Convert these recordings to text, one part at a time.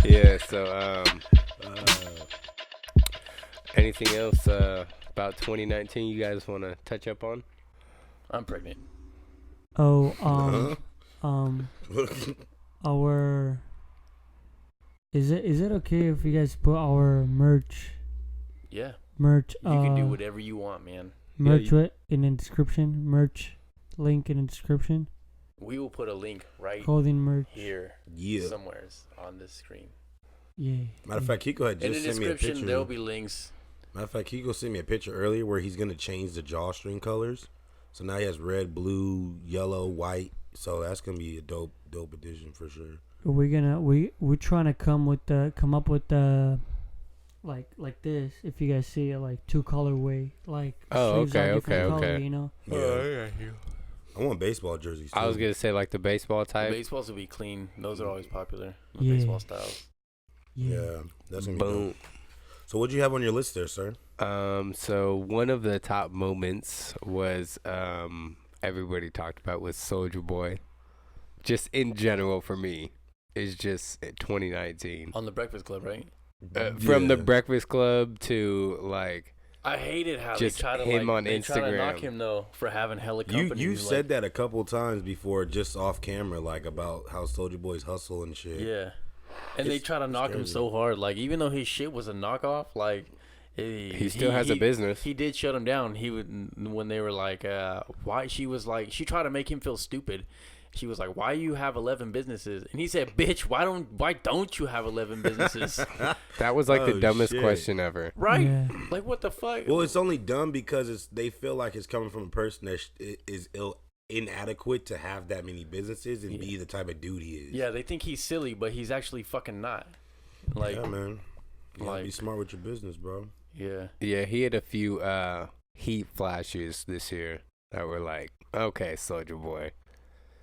Yeah. So anything else about 2019 you guys want to touch up on? I'm pregnant. Oh, Huh? our is it okay if you guys put our merch Yeah. merch You can do whatever you want, man. merch in the description, merch link in the description, We will put a link right clothing merch. here Yeah. somewhere on this screen. Yeah. Matter of fact, Kiko had In the just sent me a description, picture. there'll be links. Matter of fact, Kiko sent me a picture earlier where he's gonna change the drawstring colors. So now he has red, blue, yellow, white. So that's gonna be a dope addition for sure. We're trying to come up with the like this. If you guys see it, like two colorway, like Oh, sleeves are okay, different okay. color, you know. Yeah. I want baseball jerseys too. I was gonna say like the baseball The type. baseballs will be clean. Those are always popular. The Yeah. baseball styles. Yeah, that's gonna be Boom. dope. So what'd you have on your list there, sir? So one of the top moments was everybody talked about was Soulja Boy. Just in general for me, is just 2019. On the Breakfast Club, right? From the Yeah. Breakfast Club to like I hated how Just they try to him on they try to knock Instagram. him though for having hella You company. you said that a couple times before, just off camera, like about how Soulja Boys hustle and shit. Yeah. And they It's try to knock him crazy. so hard. Like, even though his shit was a knockoff, like, he still has a business. He did shut him down. He would, when they were like, why, she was like, she tried to make him feel stupid. She was like, why you have 11 businesses? And he said, bitch, why don't you have 11 businesses? That was like the Oh, dumbest shit. question ever. Right? Yeah. Like, what the fuck? Well, it's only dumb because they feel like it's coming from a person that is inadequate to have that many businesses and be the type of dude he is. Yeah, they think he's silly, but he's actually fucking not. Like, Yeah, man. You gotta be like- smart with your business, bro. yeah. Yeah, he had a few heat flashes this year that were like, okay, Soulja Boy,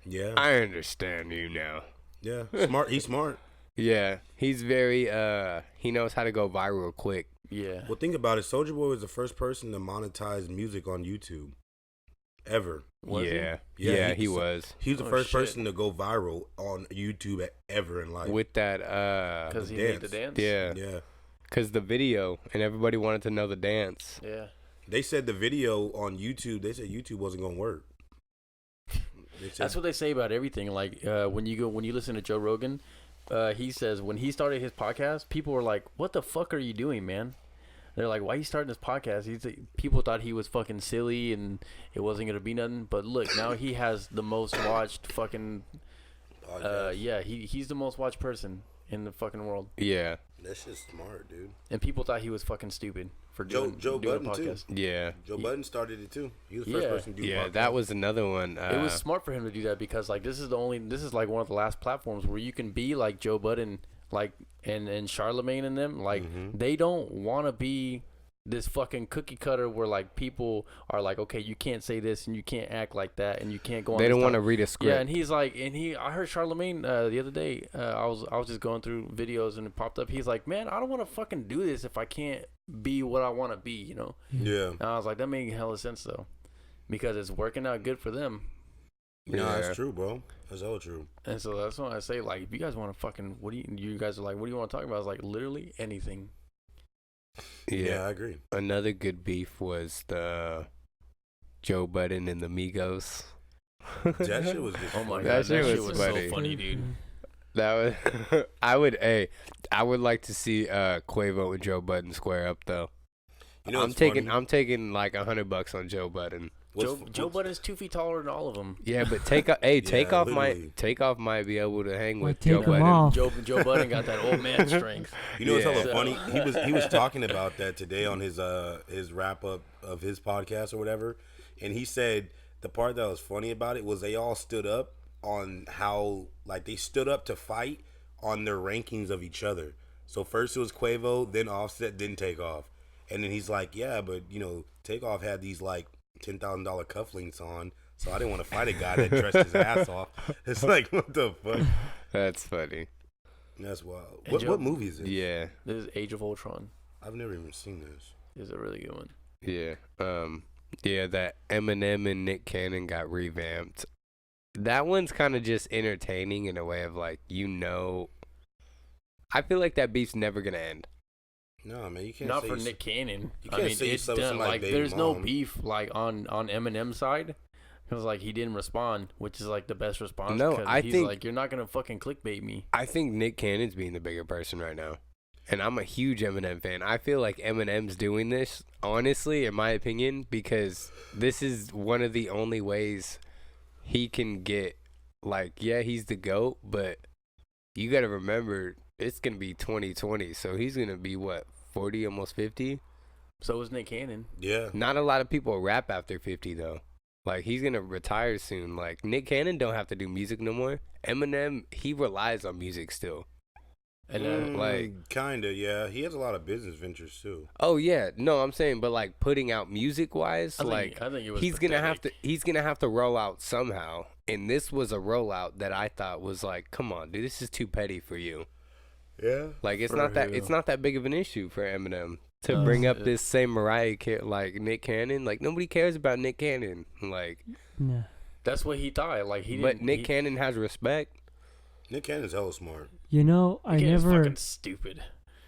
Yeah. I understand you now. Yeah. Smart. He's smart. Yeah, he's very he knows how to go viral quick. Yeah. Well, think about it. Soulja Boy was the first person to monetize music on YouTube. Ever. Was he? yeah, Yeah, yeah, he- he was He was the Oh, first shit. person to go viral on YouTube ever in life. with that Because the he made the dance. dance? yeah, Yeah. because the video and everybody wanted to know the dance. Yeah. They said the video on YouTube, they said YouTube wasn't going to work. They said, That's what they say about everything. Like when you listen to Joe Rogan, he says when he started his podcast, people were like, "What the fuck are you doing, man?" They're like, "Why are you starting this podcast?" People thought he was fucking silly and it wasn't gonna be nothing. But look, now he has the most watched fucking. podcast. Yeah, he's the most watched person in the fucking world, Yeah, That's just smart, dude. and people thought he was fucking stupid for Joe doing a Budden, too. podcast. yeah, Joe Budden started it too. He was the first Yeah. person to do yeah. podcast. That was another one. It was smart for him to do that because like this is like one of the last platforms where you can be like Joe Budden, like and Charlemagne and them. Like they don't want to be this fucking cookie cutter where like people are like, okay, you can't say this and you can't act like that and you can't go on. They this don't want to topic. read a script. Yeah, and he's like, I heard Charlemagne the other day. I was just going through videos and it popped up. He's like, man, I don't want to fucking do this if I can't be what I want to be, you know. Yeah. And I was like, that made hella sense though, because it's working out good for them. No, Yeah. that's true, bro. That's all true. And so that's why I say, like, if you guys want to fucking, you guys are like, what do you want to talk about? It's like literally anything. Yeah, I agree. Another good beef was the Joe Budden and the Migos. That shit was just Oh my funny. god, That shit was so funny. funny, dude. That was I would like to see Quavo and Joe Budden square up though. You know, I'm what's taking funny? like $100 on Joe Budden. Joe Budden's 2 feet taller than all of them. Yeah, but Takeoff literally. might be able to hang Well, with take Joe 'em Budden. off. Joe Budden got that old man strength. You know what's Yeah. hella funny? He was talking about that today on his wrap up of his podcast or whatever, and he said the part that was funny about it was they all stood up on how like they stood up to fight on their rankings of each other. So first it was Quavo, then Offset, then Takeoff, and then he's like, yeah, but you know Takeoff had these like $10,000 cufflinks on, so I didn't want to fight a guy that dressed his ass off. It's like what the fuck? That's funny. That's wild. And What movie is it? Yeah. This is Age of Ultron. I've never even seen this. Is a really good one. Yeah. Yeah, that Eminem and Nick Cannon got revamped. That one's kind of just entertaining in a way of like, I feel like that beef's never gonna end. No, man, you can't. Not say for you Nick Cannon. you can't say you it's slept with done. somebody's Like, baby there's no mom. beef like on Eminem's side. Because like he didn't respond, which is like the best response. No, 'cause I he's think- like, you're not gonna fucking clickbait me. I think Nick Cannon's being the bigger person right now. And I'm a huge Eminem fan. I feel like Eminem's doing this, honestly, in my opinion, because this is one of the only ways he can get, like, yeah, he's the GOAT, but you got to remember, it's going to be 2020. So he's going to be, what, 40, almost 50? So is Nick Cannon. Yeah. Not a lot of people rap after 50, though. Like, he's going to retire soon. Like, Nick Cannon don't have to do music no more. Eminem, he relies on music still. And like- kinda, yeah. He has a lot of business ventures too. Oh yeah, no, I'm saying, but like putting out music wise, I think it was he's gonna have to roll out somehow, and this was a rollout that I thought was like, come on, dude, this is too petty for you. Yeah. Like it's For not that who? it's not that big of an issue for Eminem to No, bring up it- this same like Nick Cannon. Like nobody cares about Nick Cannon. Like, Yeah. That's what he thought. Like he but didn't. Nick Cannon has respect. Nick Cannon's hella smart. You know, I Nick Cannon's never. fucking stupid.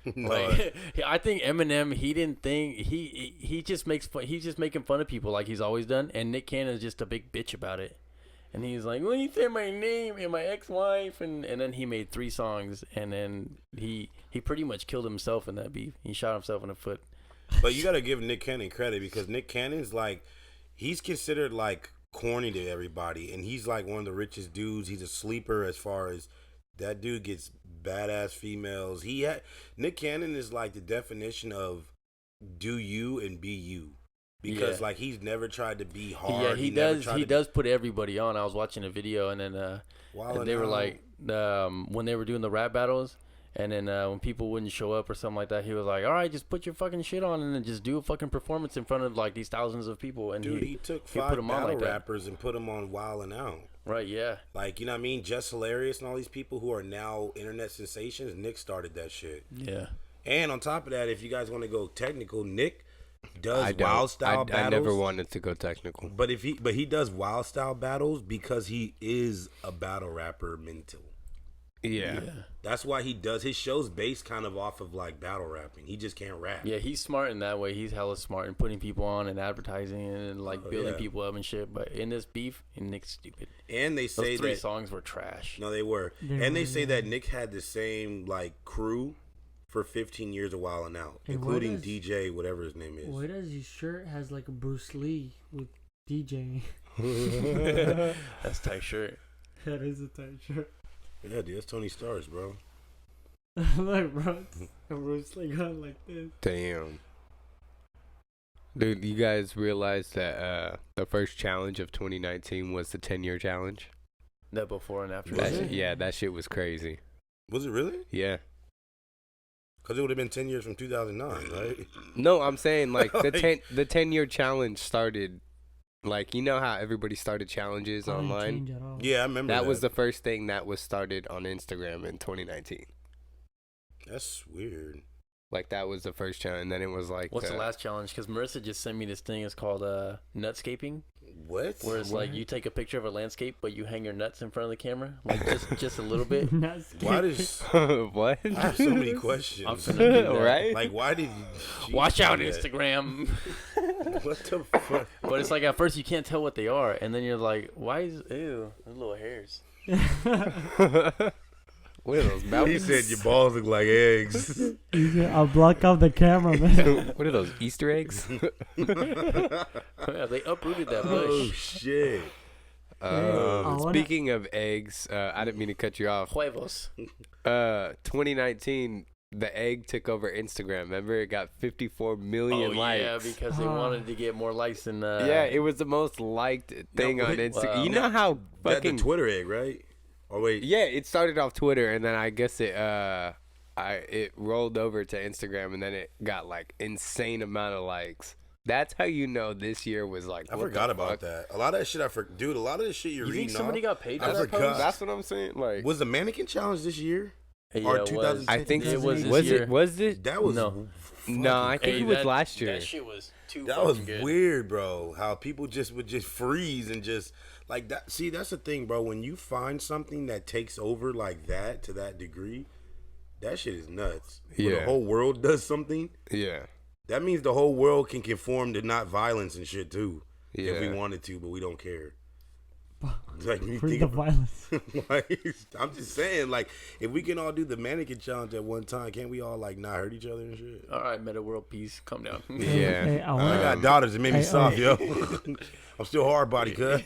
Like, Like, I think Eminem, he didn't think he just makes fun. He's just making fun of people like he's always done. And Nick Cannon's just a big bitch about it. And he's like, "Well, you said my name and my ex-wife," and then he made 3 songs, and then he pretty much killed himself in that beef. He shot himself in the foot. but you gotta give Nick Cannon credit because Nick Cannon's like, he's considered like corny to everybody, and he's like one of the richest dudes. He's a sleeper as far as that dude gets badass females. Nick Cannon is like the definition of do you and be you, because Yeah. like he's never tried to be hard. Yeah, he never does. tried He to does put everybody on. I was watching a video, and then Wildin' they were out. like, when they were doing the rap battles, and then when people wouldn't show up or something like that, he was like, "All right, just put your fucking shit on, and then just do a fucking performance in front of like these thousands of people." And Dude, he took he 5 put 'em on battle like that. rappers and put them on Wildin' Out. right, yeah, Like, you know what I mean? Just Hilarious and all these people who are now internet sensations. Nick started that shit. yeah. And on top of that, if you guys want to go technical, Nick does I don't. wild style I battles. never wanted to go technical. But he does wild style battles because he is a battle rapper mental. Yeah. That's why he does his shows based kind of off of like battle rapping. He just can't rap. Yeah, he's smart in that way. He's hella smart in putting people on and advertising and like building yeah. people up and shit. But in this beef, Nick's stupid. And they Those say 3 that songs were trash. no, they were. They And they were, say yeah. that Nick had the same like crew for 15 years a while and out, Hey, including what is- DJ, whatever his name is. Why does his shirt has like a Bruce Lee with DJ? That's tight shirt. That is a tight shirt. Yeah, dude, that's Tony Starks, bro. Like, bro, it's a Bruce Lee gun like this. Damn. Dude, you guys realize that the first challenge of 2019 was the 10-year challenge? That before and after. Was That it? shit, yeah, that shit was crazy. Was it really? Yeah. Because it would have been 10 years from 2009, right? No, I'm saying like the Like- 10-year challenge started, like, you know how everybody started challenges I didn't online? change at all. Yeah, I remember That was the first thing that was started on Instagram in 2019. That's weird. Like that was the first challenge, and then it was like What's the last challenge? Because Marissa just sent me this thing. It's called nutscaping, What? where it's like you take a picture of a landscape, but you hang your nuts in front of the camera, like just a little bit. Not Why scared. does what? I have so many I'm questions? finna do that. Right? Like, why did you Watch out, do that? Instagram. What the fuck? But it's like at first you can't tell what they are, and then you're like, why is there's little hairs? What are those He mountains? said your balls look like eggs. He said, I'll block out the camera, man. What are those Easter eggs? Yeah, they uprooted that Oh bush. shit! I wanna- Speaking of eggs, I didn't mean to cut you off. Huevos. 2019, the egg took over Instagram. Remember, it got 54 million likes. yeah, because they wanted to get more likes than. Yeah, it was the most liked thing on wait, Instagram. wow. You know how That the fucking Twitter egg, right? Oh wait, yeah, it started off Twitter, and then I guess it rolled over to Instagram, and then it got like insane amount of likes. That's how you know this year was like. I what forgot the about fuck? that. A lot of that shit, dude. A lot of the shit you're You think reading somebody off, got paid I for that forgot. post? That's what I'm saying. Like, Was the mannequin challenge this year? Yeah, Or it was. 2000 I think it was this was year. it was it? That was No. No, I think Hey, it was that- last year. That shit was too That fucking was good. weird, bro. How people just would just freeze and just like that. See, that's the thing, bro. When you find something that takes over like that to that degree, That shit is nuts. Yeah. When the whole world does something, Yeah. that means the whole world can conform to not violence and shit too. Yeah. If we wanted to, but we don't care. Like, you Where's think the of- violence? like, I'm just saying, like, if we can all do the mannequin challenge at one time, can't we all like not hurt each other and shit? All right, meta world peace. Calm down. Yeah. Hey, I I got daughters. It made me Hey, soft, yo. I'm still hard body, cuz.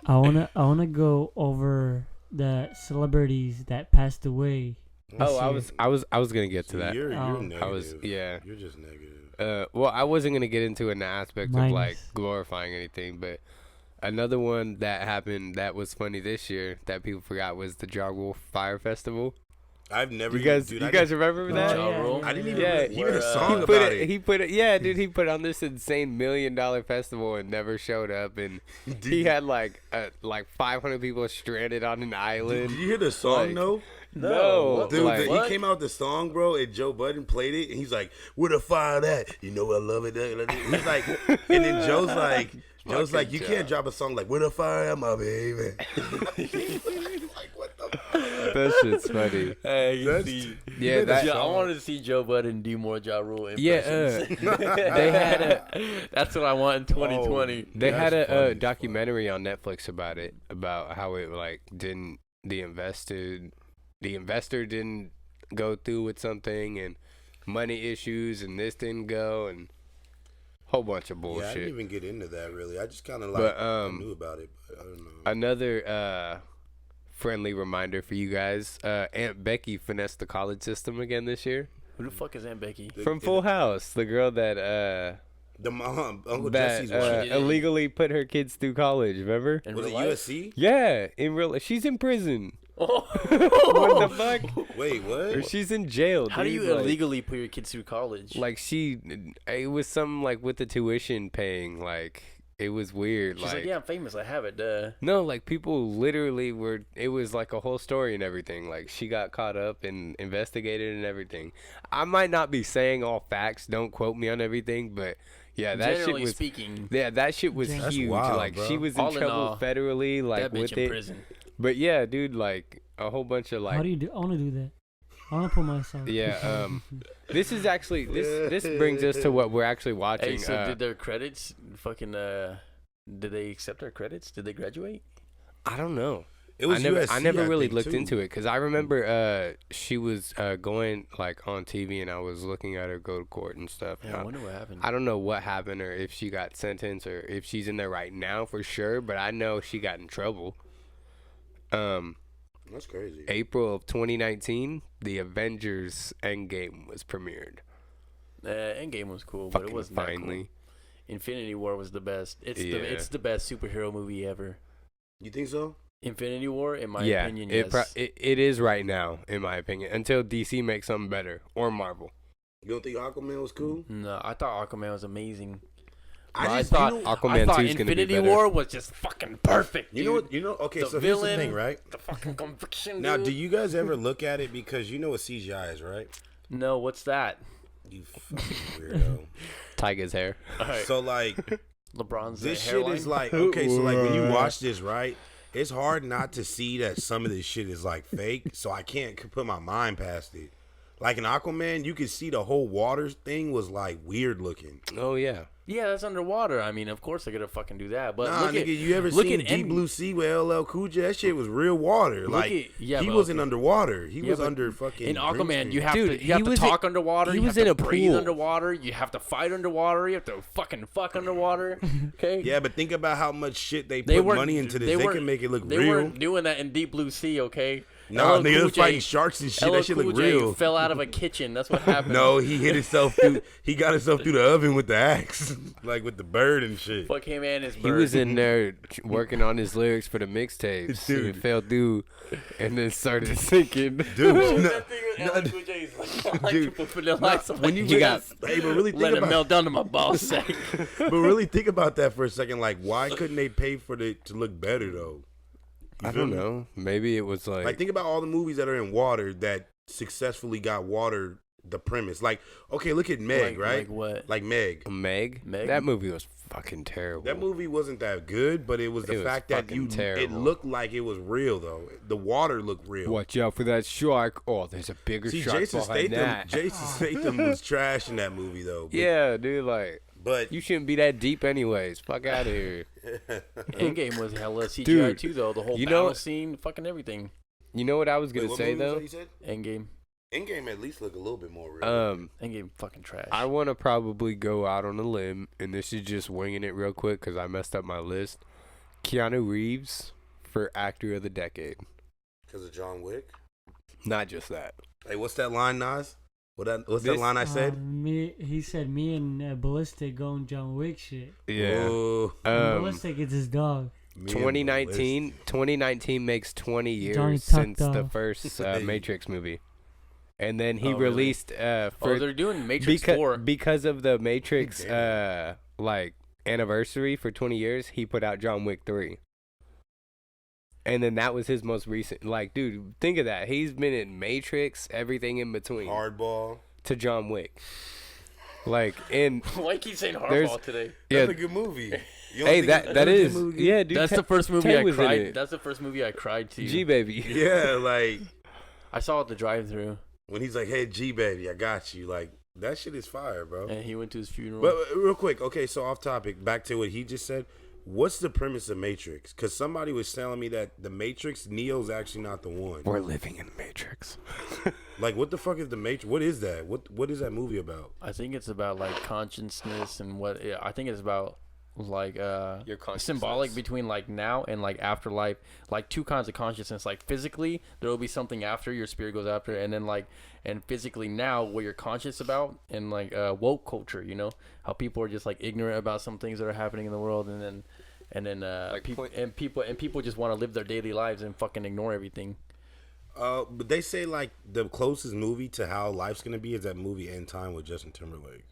wanna go over the celebrities that passed away. Oh, this I year. was gonna get to that. You're Oh. negative. Yeah. You're just negative. Well, I wasn't gonna get into an aspect of Minus. like glorifying anything, but another one that happened that was funny this year that people forgot was the Ja Rule Fire Festival. I've never. You guys, dude, you I guys didn't- remember that? Ja Rule? I didn't even Yeah, hear a where, song He about put it. He put it. Yeah, dude. He put on this insane $1 million festival and never showed up, and he had like 500 people stranded on an island. Did you hear the song Like, though? No, what Dude, like, what? he came out with the song, bro, and Joe Budden played it, and he's like, "Where the fire at? You know I love it." He's like, and then Joe's like, Fucking "You Joe. can't drop a song like Where the fire at, my baby." Like, what the fuck? that shit's funny. Hey, That's- Yeah, that. I wanted to see Joe Budden do more Ja Rule Yeah, impressions. they had a That's what I want in 2020. they had That's a funny as documentary on Netflix about it, about how it like didn't the investor didn't go through with something and money issues and this didn't go and whole bunch of Yeah, I bullshit. didn't even get into that really. I just kind of like But, I knew about it, but I don't know. Another friendly reminder for you guys: Aunt Becky finessed the college system again this year. Who the fuck is Aunt Becky? From Full House, the girl that The mom, Uncle that Jesse's wife. illegally put her kids through college. Remember? In Was it real life? USC? Yeah, in real, she's in prison. Oh. What the fuck? Wait, Or what? she's in jail. How do dude, you like- illegally put your kids through college? Like it was some like with the tuition paying. Like it was weird. She's like, yeah, I'm famous. I have it. No, like people literally were. It was like a whole story and everything. Like she got caught up and investigated and everything. I might not be saying all facts. Don't quote me on everything, but yeah, that shit Generally was. speaking, Yeah, that shit was That's huge. wild, Like bro. she was in All in trouble all, federally, like that bitch with in it. prison. But yeah, dude, like a whole bunch of How like. do you do? I want to do that. I want to put myself. Yeah, this is actually this brings us to what we're actually watching. Hey, so did their credits fucking did they accept their credits? Did they graduate? I don't know. It was I USC. never really think, looked too. into it because I remember she was going like on TV and I was looking at her go to court and stuff. Yeah, I wonder what happened. I don't know what happened or if she got sentenced or if she's in there right now for sure, but I know she got in trouble. That's crazy. April of 2019, the Avengers Endgame was premiered. Endgame was cool, but it Fucking wasn't that finally. cool. Infinity War was the best. It's Yeah. it's the best superhero movie ever. You think so? Infinity War, in my Yeah, opinion, it, yes. it is right now, in my opinion, until DC makes something better or Marvel. You don't think Aquaman was cool? No, I thought Aquaman was amazing. I I just thought you know, Aquaman I thought 2 is gonna be Infinity better. War was just fucking perfect. you know dude. what? You know. Okay, The so here's the villain- thing, right? The fucking conviction. Now, dude. do you guys ever look at it because you know what CGI is, right? No, what's that? You fucking weirdo. Tiger's hair. All right. So like, LeBron's this shit hairline? is like okay. So like when you watch this, right? It's hard not to see that some of this shit is like fake. So I can't put my mind past it. Like in Aquaman, you could see the whole water thing was like weird looking. Oh yeah. Yeah, that's underwater. I mean, of course they're gonna fucking do that. But Nah, look nigga, at you ever look seen at Deep Blue Sea with LL Cool J? That shit was real water. Look Like at- yeah, he but wasn't okay. underwater. He Yeah, was but under fucking. in green Aquaman, screen. you have Dude, to you have he to was talk in- underwater. he You was have in to a breathe pool. underwater. You have to fight underwater. You have to fucking fuck underwater. Okay. Yeah, but think about how much shit they They put weren't- money into this. they They weren't- can make it look They real. weren't doing that in Deep Blue Sea. Okay. No, LL nigga, Cool was J- fighting sharks and shit. LL That shit Cool look J real. fell out of a kitchen. That's what happened. No, he hit himself through. He got himself through the oven with the axe, like with the bird and shit. Fuck him and his He bird. was in there working on his lyrics for the mixtapes. Dude. It fell through and then started sinking. Dude, That thing with LL Cool J is like, Dude, to put vanilla nah, ice on when my you chest. hey, but really Let think it about, melt down to my ball sack. but really think about that for a second. Like, why couldn't they pay for it to look better though? You I feel don't me? know. Maybe it was like, Like, think about all the movies that are in water that successfully got water the premise. Like, okay, look at Meg, right? Like what? Like Meg. Meg? Meg? That movie was fucking terrible. That movie wasn't that good, but it was the fact that it terrible. looked like it was real though. The water looked real. Watch out for that shark. Oh, there's a bigger See, shark behind that. Jason Statham was trash in that movie though. Yeah, dude, like, but you shouldn't be that deep anyways. Fuck out of here. Endgame was hella CGI Dude, too, though. The whole you battle know- scene, fucking everything. You know what I was gonna what say movie was though? that you said? Endgame. Endgame at least look a little bit more real. Endgame fucking trash. I want to probably go out on a limb, and this is just winging it real quick because I messed up my list. Keanu Reeves for actor of the decade. Because of John Wick. Not just that. Hey, what's that line, Nas? What's that line I said? He said me and Ballistic going John Wick shit. Yeah. Oh, Ballistic is his dog. 2019 makes 20 years Johnny since tucked the off. first Matrix movie. And then he really? released they're doing Matrix 4. because of the Matrix like anniversary for 20 years, he put out John Wick 3. And then that was his most recent. Like, dude, think of that. He's been in Matrix, everything in between, Hardball. to John Wick. Like, in Why you keep saying there's- Hardball today? yeah, That's a good movie. You don't hey, think that a is good movie? yeah, dude. That's the first movie Tay I was in cried. it. That's the first movie I cried to. G baby. Yeah, like I saw it at the drive-thru, when he's like, "Hey, G baby, I got you." Like that shit is fire, bro. and he went to his funeral. But real quick, okay, so off topic, back to what he just said. What's the premise of Matrix? Because somebody was telling me that the Matrix, Neo's actually not the one. We're living in the Matrix. Like, what the fuck is the Matrix? What is that? What is that movie about? I think it's about like consciousness and what. Yeah, I think it's about like Your consciousness. symbolic between like now and like afterlife, like two kinds of consciousness. Like physically there will be something after your spirit goes after, and then like and physically now what you're conscious about, and like woke culture, you know how people are just like ignorant about some things that are happening in the world, and then Like people just want to live their daily lives and fucking ignore everything. But they say like the closest movie to how life's gonna be is that movie End Time with Justin Timberlake.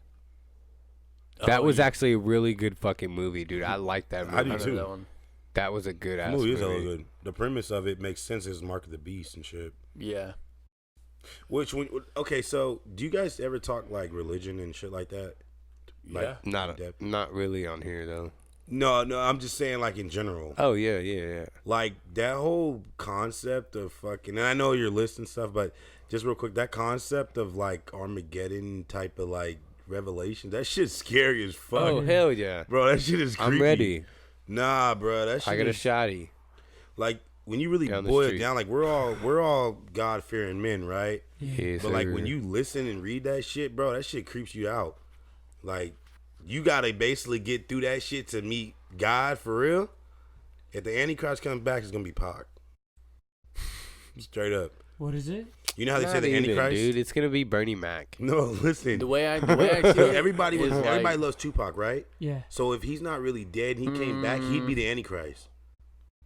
That Oh, was yeah. actually a really good fucking movie, dude. I like that movie. I I do remember too. that one. That was a good ass The movie movie. is hella good. The premise of it makes sense as Mark of the Beast and shit. Yeah. Okay, so do you guys ever talk like religion and shit like that? Yeah. Not really on here though. No, I'm just saying like in general. Oh yeah. Like that whole concept of fucking, and I know you're listing stuff, but just real quick, that concept of like Armageddon type of like revelation, that shit's scary as fuck. Oh hell yeah. Bro, that shit is creepy. I'm ready. Nah, bro, that shit I got a is, shotty. like when you really Down the boil it street. down, like we're all God fearing men, right? Yes, But like sir. when you listen and read that shit, bro, that shit creeps you out. Like you gotta basically get through that shit to meet God for real. If the Antichrist comes back, it's gonna be Pac. Straight up. What is it? You know how they Not say the even, Antichrist? dude. It's gonna be Bernie Mac. No, listen. The way I see it, Everybody is like- everybody loves Tupac, right? Yeah. So if he's not really dead and he came back, he'd be the Antichrist.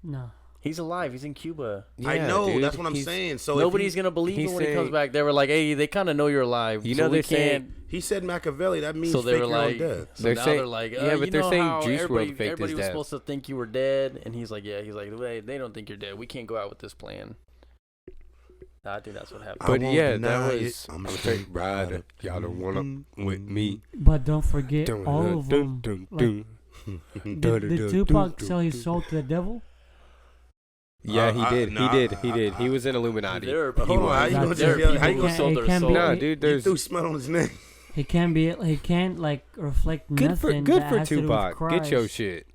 No. He's alive. He's in Cuba. I Yeah, know, dude. that's what I'm He's- saying. So Nobody's if gonna believe he's him when he comes saying- back. They were like, "Hey, they kind of know you're alive." You so know we they're saying- can't. he said Machiavelli, that means So they fake were your own like, death. so They're now saying- they're like, yeah, but you they're know saying how Juice WRLD everybody, faked everybody his was death. supposed to think you were dead, and he's like, yeah, he's like, they don't think you're dead. We can't go out with this plan. I think that's what happened. But won't yeah, deny that it. was I'm I'm a straight straight rider. rider. Y'all don't wanna with me. But don't forget all of them. Dun, Like, dun. did Tupac sell his soul to the devil? Yeah, he did. nah, He did. He was in Illuminati. There are Hold people, on, how you gonna there are tell- people how you who gonna- sold it their can't soul. be- Nah, dude. He There's threw smut on his neck. He can't be. He can't like reflect good nothing. for that has to do with Tupac. Get your Christ. shit.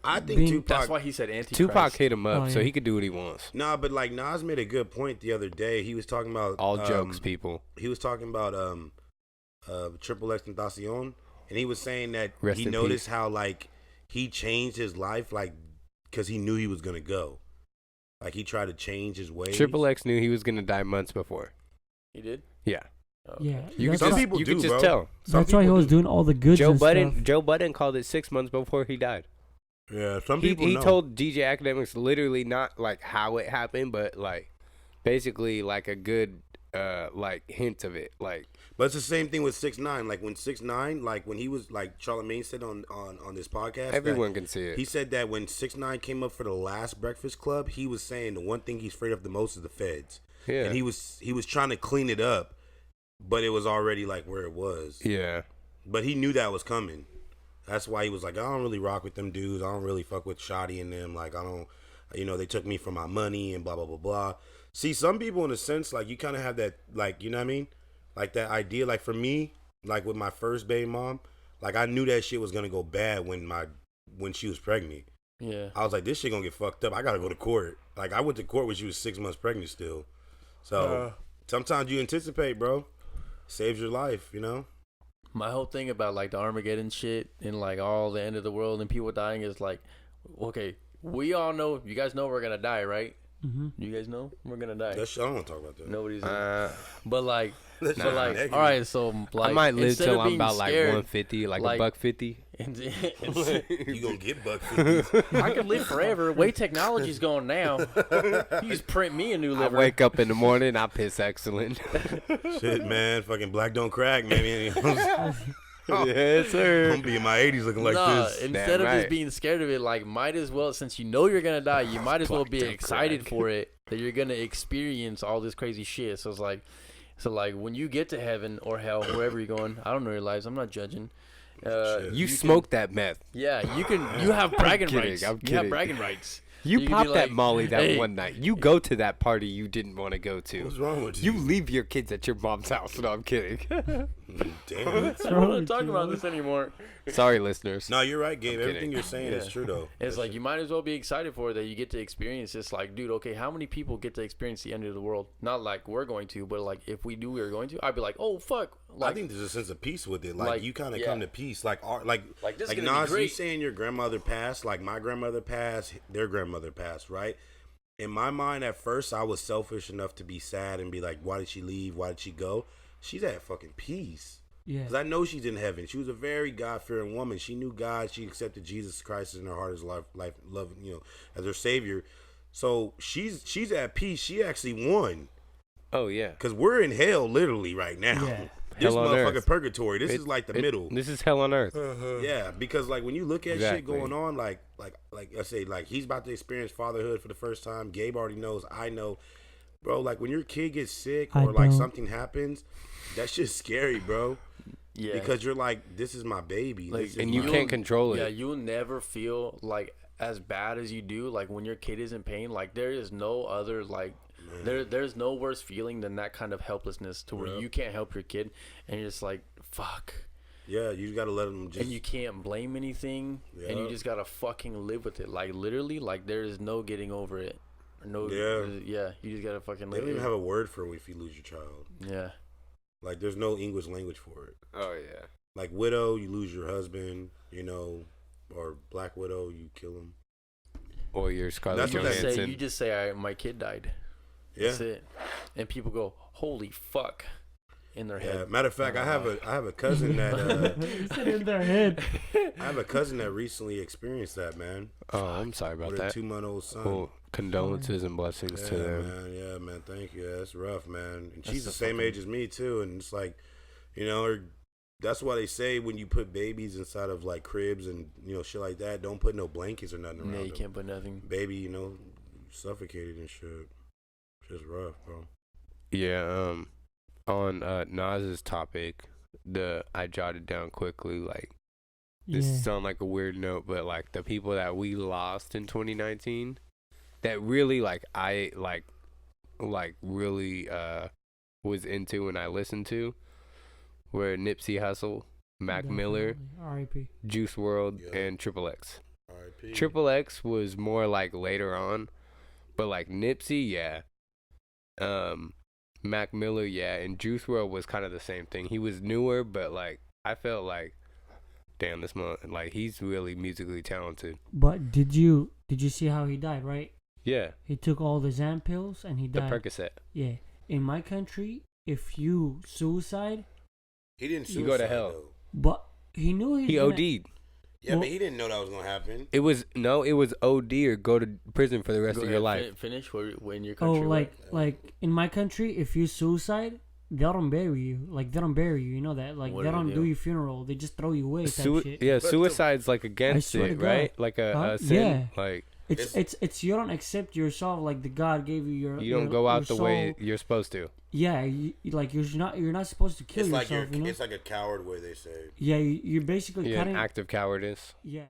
I think Being- Tupac. That's why he said Antichrist. Tupac hit him up, Oh, so yeah. he could do what he wants. Nah, but like Nas made a good point the other day. He was talking about All jokes, people. He was talking about Triple X Tentacion, and he was saying that Rest he in noticed peace. how like he changed his life, like because he knew he was gonna go. Like he tried to change his ways. Triple X knew he was gonna die months before. He did. Yeah, Oh, Yeah, you that's could Some why, people you do, could just bro. tell. Some that's why he people was do. doing all the good Joe stuff. Budden called it 6 months before he died. Yeah, some He people know. told DJ Academics literally not like how it happened, but like basically like a good like hint of it. Like But it's the same thing with 6ix9ine. Like when 6ix9ine, like when he was like Charlamagne said on this podcast, everyone can see it. he said that when 6ix9ine came up for the last Breakfast Club, he was saying the one thing he's afraid of the most is the feds. Yeah. And he was trying to clean it up. but it was already like where it was. Yeah. But he knew that was coming. That's why he was like, I don't really rock with them dudes. I don't really fuck with Shotty and them. Like, I don't, they took me for my money and blah, blah, blah, blah. See, some people in a sense, like, you kind of have that, like, you know what I mean? Like, that idea, like, for me, like, with my first baby mom, like, I knew that shit was going to go bad when she was pregnant. Yeah. I was like, this shit going to get fucked up. I got to go to court. Like, I went to court when she was 6 months pregnant still. So, sometimes you anticipate, bro. Saves your life, My whole thing about like the Armageddon shit and like all the end of the world and people dying is like, okay, we all know, you guys know we're gonna die, right? Mm-hmm. You guys know we're gonna die. I don't want to talk about that. Nobody's. But like, negative. all right, so like, I might live instead till of I'm being about like scared, 150, like like- a $150. You gonna get buck 50s. I could live forever. Way technology's going now. You just print me a new I liver. wake up in the morning, I piss excellent. Shit, man. Fucking black don't crack, man. Yes, sir. I'm be in my 80s looking like this. Instead Damn of right. just being scared of it, like, might as well, since you know you're gonna die, you might as well be Black don't excited crack. for it, that you're gonna experience all this crazy shit. So it's like, when you get to heaven or hell, wherever you're going, I don't know your lives, I'm not judging. Shit. You smoked that meth. Yeah, you have bragging kidding, rights. I'm You have kidding. bragging rights. You can be popped that like, Molly that "Hey." one night. You go to that party you didn't want to go to. What's wrong with You you? leave your kids at your mom's house. No, I'm kidding. Damn. I'm not talking about this anymore. Sorry, listeners. No, you're right, Gabe. I'm Everything kidding. you're saying is true, though. It's like you might as well be excited for it that you get to experience this. Like, dude, okay, how many people get to experience the end of the world? Not like we're going to, but like if we are going to, I'd be like, oh fuck. Like, I think there's a sense of peace with it. Like, like, you kind of yeah. come to peace. Like this is gonna be Nas, you great. saying your grandmother passed, like my grandmother passed, their grandmother passed, right? In my mind, at first, I was selfish enough to be sad and be like, why did she leave? Why did she go? She's at fucking peace. Yeah. Because I know she's in heaven. She was a very God-fearing woman. She knew God. She accepted Jesus Christ in her heart as love, as her savior. So she's at peace. She actually won. Oh, yeah. Because we're in hell literally right now. Yeah. This Hell on motherfucking earth. purgatory. This is like the middle. This is hell on earth. Yeah, because like when you look at shit Exactly. going on, like I say, like he's about to experience fatherhood for the first time. Gabe already knows. I know, bro. Like when your kid gets sick I or like don't. something happens, that shit's scary, bro. yeah, Because you're like, this is my baby, Like, This is And you my- can't control it. yeah, you'll never feel like as bad as you do. Like when your kid is in pain, like there is no other like. There's no worse feeling than that kind of helplessness to where Yeah. you can't help your kid and you're just like fuck, Yeah, you gotta let them just. and you can't blame anything, and you Yeah. just gotta fucking live with it. Like literally, like there is no getting over it. No, Yeah. you just gotta fucking They live don't even it. have a word for if you lose your child. Yeah, Like there's no English language for it. Oh, yeah. Like widow, you lose your husband, or black widow, you kill him. Or your Scarlett That's what that Johansson. you just say my kid died. Yeah. That's it, and people go holy fuck in their Yeah. head. Matter of fact, I have a cousin that It's in their head. I have a cousin that recently experienced that, man. Oh, I'm sorry about With a that. 2-month-old son. Well, condolences and blessings to them. Yeah, man. Thank you. That's rough, man. And That's she's the a same fucking- age as me too, and it's like, that's why they say when you put babies inside of like cribs and shit like that, don't put no blankets or nothing around Yeah, you them. can't put nothing. Baby, suffocated and shit. Just rough, bro. Yeah, on Nas's topic, I jotted down quickly, like, this Yeah. sound like a weird note, but like the people that we lost in 2019 that really I really was into and I listened to were Nipsey Hussle, Mac Miller, R.I.P. Juice WRLD, Yeah. and Triple X. R.I.P. Triple X was more like later on, but like Nipsey, yeah. Mac Miller, yeah, and Juice WRLD was kind of the same thing. He was newer, but like I felt like, damn, this month, like he's really musically talented. But did you see how he died? Right. Yeah, He took all the Xan pills and he the died. Percocet. Yeah. In my country, if you suicide, He didn't You go to suicide, hell. though. but he knew He gonna- OD'd. Yeah, Well- but he didn't know that was gonna happen. It was OD or go to prison for the rest Go of your ahead, life. Finish when your Oh, country. like in my country, if you suicide, they don't bury you. Like they don't bury you. You know that. Like What they do they don't do? do your funeral. They just throw you away. Type shit. Yeah, But suicide's like against swear to it, God. right? Like Huh? a sin. Yeah. Like It's you don't accept yourself like the God gave you your. You don't your, go out the soul. way you're supposed to. Yeah, like you're not supposed to kill It's yourself. like it's like a coward way they say. Yeah, you're basically Yeah, cutting. an act of cowardice. Yeah.